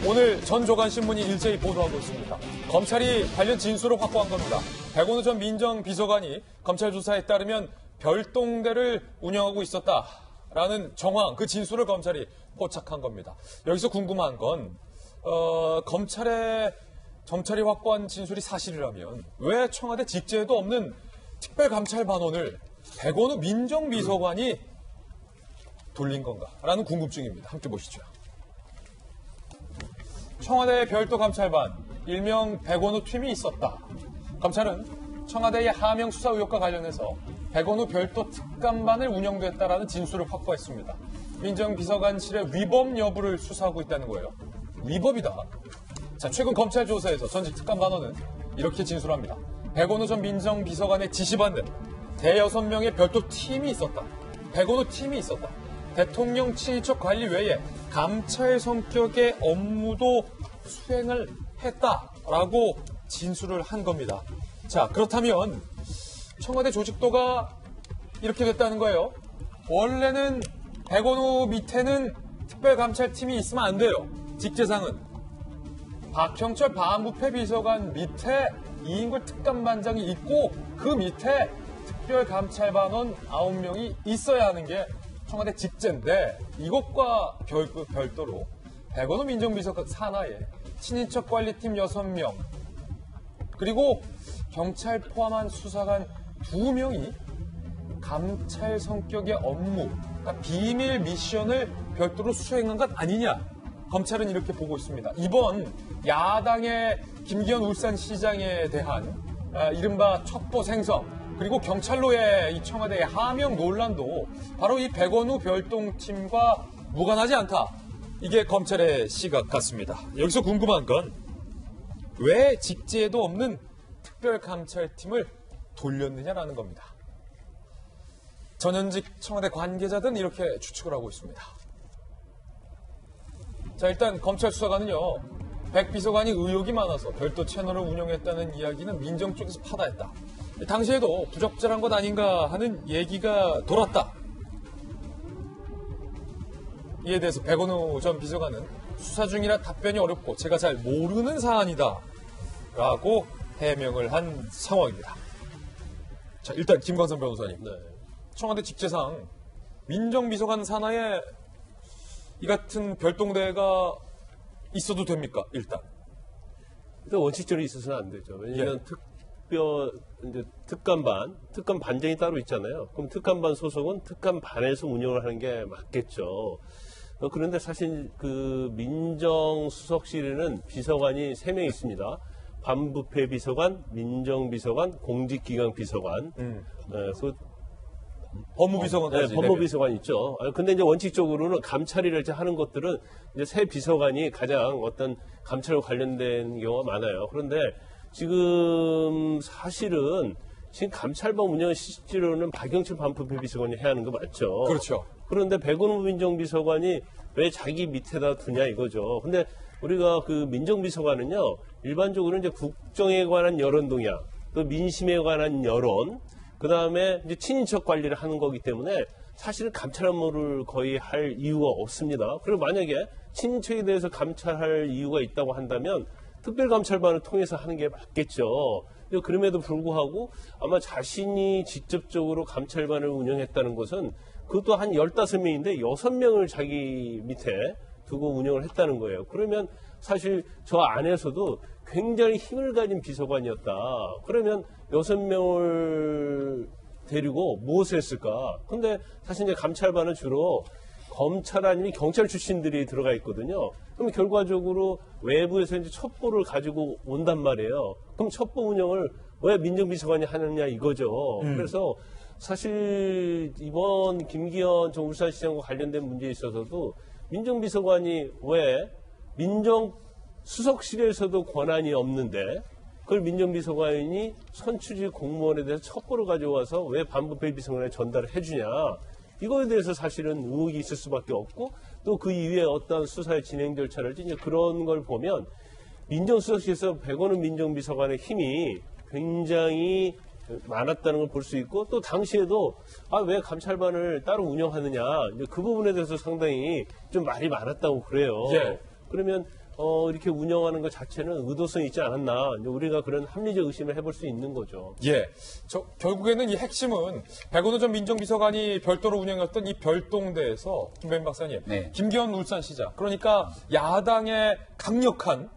오늘 전조간신문이 일제히 보도하고 있습니다. 검찰이 관련 진술을 확보한 겁니다. 백원우 전 민정비서관이 검찰 조사에 따르면 별동대를 운영하고 있었다라는 정황, 그 진술을 검찰이 포착한 겁니다. 여기서 궁금한 건 검찰이 확보한 진술이 사실이라면 왜 청와대 직제에도 없는 특별감찰반원을 백원우 민정비서관이 돌린 건가라는 궁금증입니다. 함께 보시죠. 청와대의 별도 감찰반, 일명 백원우 팀이 있었다. 검찰은 청와대의 하명 수사 의혹과 관련해서 백원우 별도 특감반을 운영됐다라는 진술을 확보했습니다. 민정비서관실의 위법 여부를 수사하고 있다는 거예요. 위법이다. 자, 최근 검찰 조사에서 전직 특감반원은 이렇게 진술합니다. 백원우 전 민정비서관의 지시받는 대여섯 명의 별도 팀이 있었다. 백원우 팀이 있었다. 대통령 친인척 관리 외에 감찰 성격의 업무도 수행을 했다라고 진술을 한 겁니다. 자, 그렇다면 청와대 조직도가 이렇게 됐다는 거예요. 원래는 백원우 밑에는 특별감찰팀이 있으면 안 돼요. 직제상은. 박형철 반부패 비서관 밑에 이인걸 특감반장이 있고 그 밑에 특별감찰반원 9명이 있어야 하는 게 청와대 직제인데 이것과 별도로 백원우 민정비서관 산하에 친인척 관리팀 6명 그리고 경찰 포함한 수사관 2명이 감찰 성격의 업무, 그러니까 비밀 미션을 별도로 수행한 것 아니냐. 검찰은 이렇게 보고 있습니다. 이번 야당의 김기현 울산시장에 대한 이른바 첩보 생성 그리고 경찰로의 이 청와대의 하명 논란도 바로 이 백원우 별동팀과 무관하지 않다. 이게 검찰의 시각 같습니다. 여기서 궁금한 건 왜 직제에도 없는 특별감찰팀을 돌렸느냐라는 겁니다. 전현직 청와대 관계자들은 이렇게 추측을 하고 있습니다. 자, 일단 검찰 수사관은요. 백 비서관이 의혹이 많아서 별도 채널을 운영했다는 이야기는 민정 쪽에서 파다했다. 당시에도 부적절한 것 아닌가 하는 얘기가 돌았다. 이에 대해서 백원우 전 비서관은 수사 중이라 답변이 어렵고 제가 잘 모르는 사안이다 라고 해명을 한 상황입니다. 자, 일단 김광선 변호사님. 네. 청와대 직제상 민정비서관 산하에 이 같은 별동대가 있어도 됩니까? 일단 원칙적으로 있어서는 안 되죠. 왜냐하면 특감반 반장이 따로 있잖아요. 그럼 특감반 소속은 특감반에서 운영을 하는 게 맞겠죠. 그런데 사실 그 민정수석실에는 비서관이 3명 있습니다. 반부패 비서관, 민정비서관, 공직기강 비서관. 법무비서관까지. 네, 법무비서관 있죠. 근데 이제 원칙적으로는 감찰을 하는 것들은 이제 새 비서관이 가장 어떤 감찰과 관련된 경우가 많아요. 그런데 지금 사실은 지금 감찰반 운영 실질로는 박영철 반부패 비서관이 해야 하는 거 맞죠? 그렇죠. 그런데 백원우 민정비서관이 왜 자기 밑에다 두냐 이거죠. 근데 우리가 그 민정비서관은요, 일반적으로 이제 국정에 관한 여론 동향, 또 민심에 관한 여론, 그 다음에 이제 친인척 관리를 하는 거기 때문에 사실은 감찰 업무를 거의 할 이유가 없습니다. 그리고 만약에 친인척에 대해서 감찰할 이유가 있다고 한다면 특별감찰반을 통해서 하는 게 맞겠죠. 그럼에도 불구하고 아마 자신이 직접적으로 감찰반을 운영했다는 것은 그것도 한 15명인데 6명을 자기 밑에 두고 운영을 했다는 거예요. 그러면 사실 저 안에서도 굉장히 힘을 가진 비서관이었다. 그러면 6명을 데리고 무엇을 했을까? 근데 사실 이제 감찰반은 주로 검찰 아니면 경찰 출신들이 들어가 있거든요. 그럼 결과적으로 외부에서 이제 첩보를 가지고 온단 말이에요. 그럼 첩보 운영을 왜 민정비서관이 하느냐 이거죠. 그래서 사실 이번 김기현 전 울산시장과 관련된 문제에 있어서도 민정비서관이 왜 민정수석실에서도 권한이 없는데 그걸 민정비서관이 선출직 공무원에 대해서 첩보를 가져와서 왜 반부패 비서관에 전달을 해주냐. 이거에 대해서 사실은 의혹이 있을 수밖에 없고 또 그 이후에 어떤 수사의 진행 절차를 이제 그런 걸 보면 민정수석실에서 백원우 민정비서관의 힘이 굉장히 많았다는 걸 볼 수 있고 또 당시에도 왜 감찰반을 따로 운영하느냐 이제 그 부분에 대해서 상당히 좀 말이 많았다고 그래요. 예. 그러면 이렇게 운영하는 것 자체는 의도성이 있지 않았나. 이제 우리가 그런 합리적 의심을 해볼 수 있는 거죠. 예. 결국에는 이 핵심은 백원우 전 민정비서관이 별도로 운영했던 이 별동대에서 김弁박사님, 네. 김기현 울산시장, 그러니까 야당의 강력한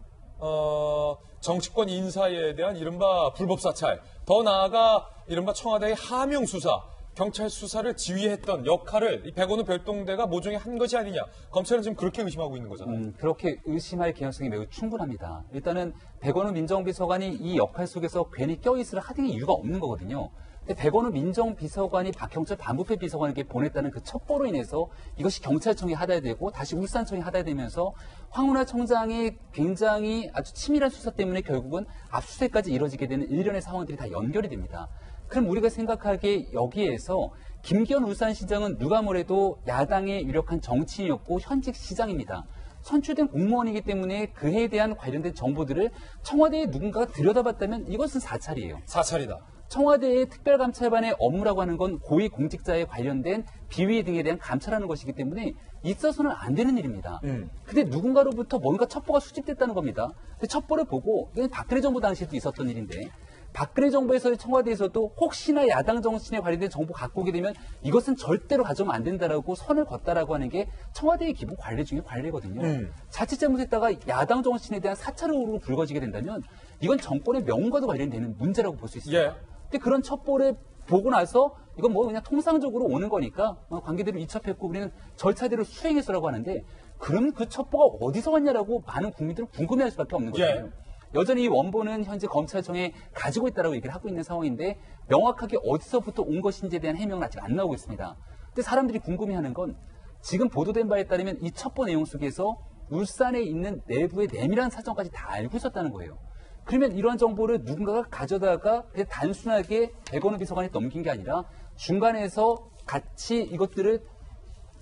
정치권 인사에 대한 이른바 불법 사찰, 더 나아가 이른바 청와대의 하명 수사, 경찰 수사를 지휘했던 역할을 이 백원우 별동대가 모종의 한 것이 아니냐. 검찰은 지금 그렇게 의심하고 있는 거잖아요. 그렇게 의심할 개연성이 매우 충분합니다. 일단은 백원우 민정비서관이 이 역할 속에서 괜히 껴있을 하등의 이유가 없는 거거든요. 근데 백원우 민정비서관이 박형철 반부패 비서관에게 보냈다는 그 첩보로 인해서 이것이 경찰청에 하달되고 다시 울산청에 하달되면서 황운하 청장의 굉장히 아주 치밀한 수사 때문에 결국은 압수수색까지 이뤄지게 되는 일련의 상황들이 다 연결이 됩니다. 그럼 우리가 생각하기에 여기에서 김기현 울산시장은 누가 뭐래도 야당의 유력한 정치인이었고 현직 시장입니다. 선출된 공무원이기 때문에 그에 대한 관련된 정보들을 청와대에 누군가가 들여다봤다면 이것은 사찰이에요. 사찰이다. 청와대의 특별감찰반의 업무라고 하는 건 고위공직자에 관련된 비위 등에 대한 감찰하는 것이기 때문에 있어서는 안 되는 일입니다. 근데 누군가로부터 뭔가 첩보가 수집됐다는 겁니다. 근데 첩보를 보고 이건 박근혜 정부 당시에도 있었던 일인데 박근혜 정부에서의 청와대에서도 혹시나 야당 정치인에 관련된 정보 갖고 오게 되면 이것은 절대로 가져오면 안 된다라고 선을 걷다라고 하는 게 청와대의 기본 관례 중에 관례거든요. 자칫 잘못했다가 야당 정치인에 대한 사찰으로 불거지게 된다면 이건 정권의 명운과도 관련되는 문제라고 볼 수 있습니다. 예. 근데 그런 첩보를 보고 나서 이건 뭐 그냥 통상적으로 오는 거니까 관계대로 이첩했고 우리는 절차대로 수행했어라고 하는데 그럼 그 첩보가 어디서 왔냐라고 많은 국민들은 궁금해할 수밖에 없는 거죠. 예. 여전히 이 원본은 현재 검찰청에 가지고 있다라고 얘기를 하고 있는 상황인데 명확하게 어디서부터 온 것인지에 대한 해명은 아직 안 나오고 있습니다. 근데 사람들이 궁금해하는 건 지금 보도된 바에 따르면 이 첩보 내용 속에서 울산에 있는 내부의 내밀한 사정까지 다 알고 있었다는 거예요. 그러면 이러한 정보를 누군가가 가져다가 그냥 단순하게 백원우 비서관에 넘긴 게 아니라 중간에서 같이 이것들을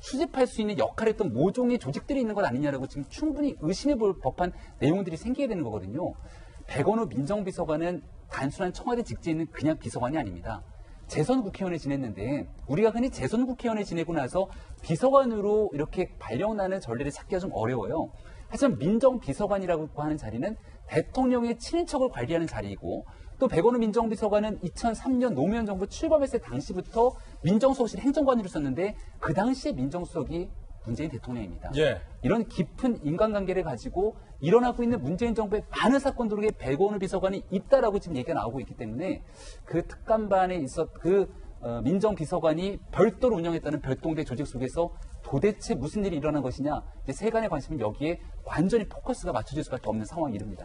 수집할 수 있는 역할을 했던 모종의 조직들이 있는 것 아니냐라고 지금 충분히 의심해 볼 법한 내용들이 생기게 되는 거거든요. 백원우 민정비서관은 단순한 청와대 직제에 있는 그냥 비서관이 아닙니다. 재선 국회의원을 지냈는데 우리가 흔히 재선 국회의원을 지내고 나서 비서관으로 이렇게 발령나는 전례를 찾기가 좀 어려워요. 하지만 민정비서관이라고 하는 자리는 대통령의 친인척을 관리하는 자리이고 또 백원우 민정비서관은 2003년 노무현 정부 출범했을 당시부터 민정수석실 행정관으로 썼는데 그 당시에 민정수석이 문재인 대통령입니다. 예. 이런 깊은 인간관계를 가지고 일어나고 있는 문재인 정부의 많은 사건들에 백원우 비서관이 있다라고 지금 얘기가 나오고 있기 때문에 그 특감반에 민정비서관이 별도로 운영했다는 별동대 조직 속에서 도대체 무슨 일이 일어난 것이냐 이제 세간의 관심은 여기에 완전히 포커스가 맞춰질 수밖에 없는 상황이 이릅니다.